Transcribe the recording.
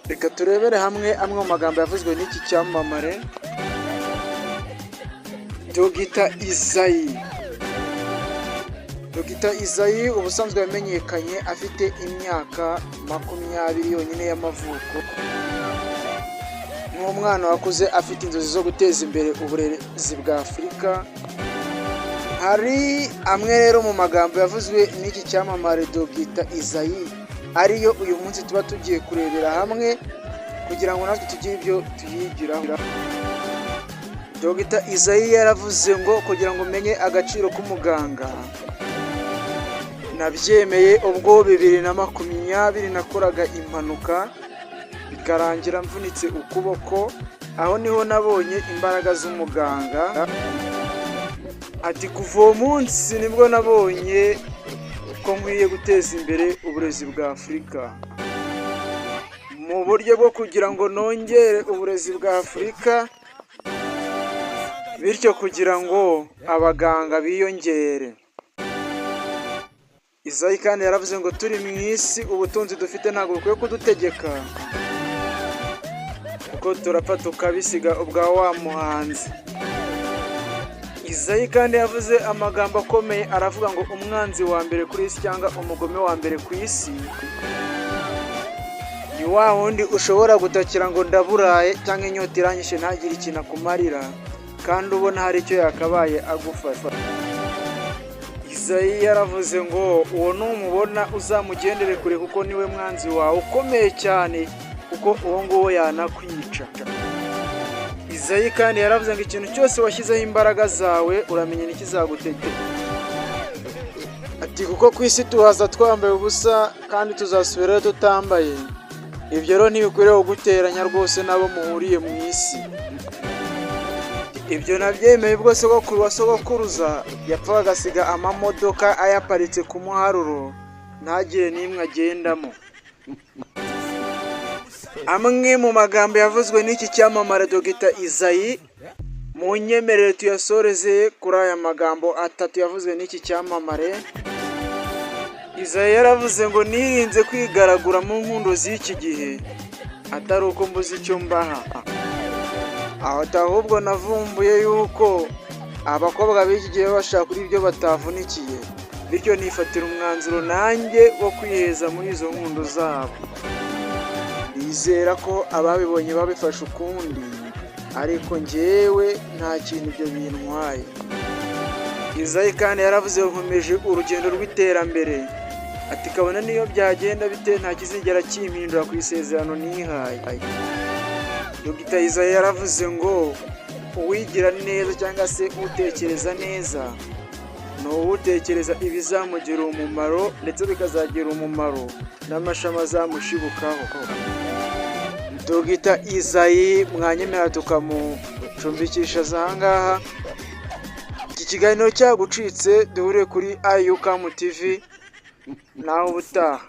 Reka turebere hamwe amwe mu magambo yavuzwe n'iki cyamamare Dr Isaie. Dr Isaie ubusanzwe yamenyekanye afite imyaka 20 yonyine y'amavuko. Ni umwana wakuze afite inzozi zo guteza imbere uburezi bwa Afurika. Hari amwe rero mu magambo yavuzwe n'iki cyamamare Dr Isaie ariyo uyu munsi tuba tugiye kurebera hamwe kugira ngo natwe tugire ibyo tuyigiraho. Dr Isaie yaravuze ngo kugira ngo umenye agaciro k'umuganga, nabyemeye ubwo 2020 nakoraga impanuka bikarangira mvunitse ukuboko, aho niho nabonye imbaraga z'umuganga. Ati kuva uwo munsi nibwo nabonye ko nkwiye guteza imbere uburezi bwa Afurika mu buryo bwo kugira ngo nongere uburezi bwa Afurika, bityo kugira ngo abaganga biyongere. Isaie kandi yaravuze ngo turi mu isi, ubutunzi dufite ntabwo bukwiye kudutegeka kuko turapfa tukabisiga ubwa wa muhanzi. Isaie kandi yavuze amagambo akomeye, aravuga ngo umwanzi wa mbere kuri isi cyangwa umugome wa mbere ku isi ni wa wundi ushobora gutakira ngo ndaburaye cyangwa inyota iranyishe ntagire ikintu akumarira kandi ubona hari icyo yakabaye agufasha. Isaie yaravuze ngo uwo numubona uzamugendere kure kuko niwe mwanzi wawe ukomeye cyane, kuko uwo nguwo yanakwica. Isaie kandi yaravuze ngo ikintu cyose washyizeho imbaraga zawe uramenya n'ikizagutegeka. Ati kuko ku isi tuhaza twambaye ubusa kandi tuzasubirayo tutambaye. Ibyo rero ntibikwiriye guteranya rwose n'abo muhuriye mu isi. Ibyo nabyemeye ubwo sogokuru wa sogokuruza yapfaga agasiga amamodoka ayaparitse ku muharuro ntagire n'imwe agendamo. Amwe mu magambo yavuzwe n'iki cyamamare Dr Isaie, mu nyemerere tuyasoreze kuri aya magambo atatu yavuzwe n'iki cyamamare. Isaie yaravuze ngo nirinze kwigaragura mu nkundo z'iki gihe atari uko mbuze icyo mbaha, ahubwo navumbuye yuko abakobwa b'iki gihe bashaka kuri ibyo batavunikiye, bityo nifatira umwanzuro nanjye wo kwiheza muri izo nkundo zabo. Nizera ko ababibonye babifashe ukundi, ariko njyewe nta kintu ibyo bintwaye. Isaie kandi yaravuze ngo nkomeje urugendo rw'iterambere. Ati kabona niyo byagenda bite nta kizigera kimpindura ku isezerano nihaye. Dr Isaie yaravuze ngo uwigira neza cyangwa se utekereza neza ni uwutekereza ibizamugira umumaro ndetse bikazagira umumaro n'amashami azamushibukaho. Dr Isaie mwanyemera tukamucumbikisha ahangaha. Iki kiganiro cyagucitse duhure kuri IUCAM TV naho ubutaha.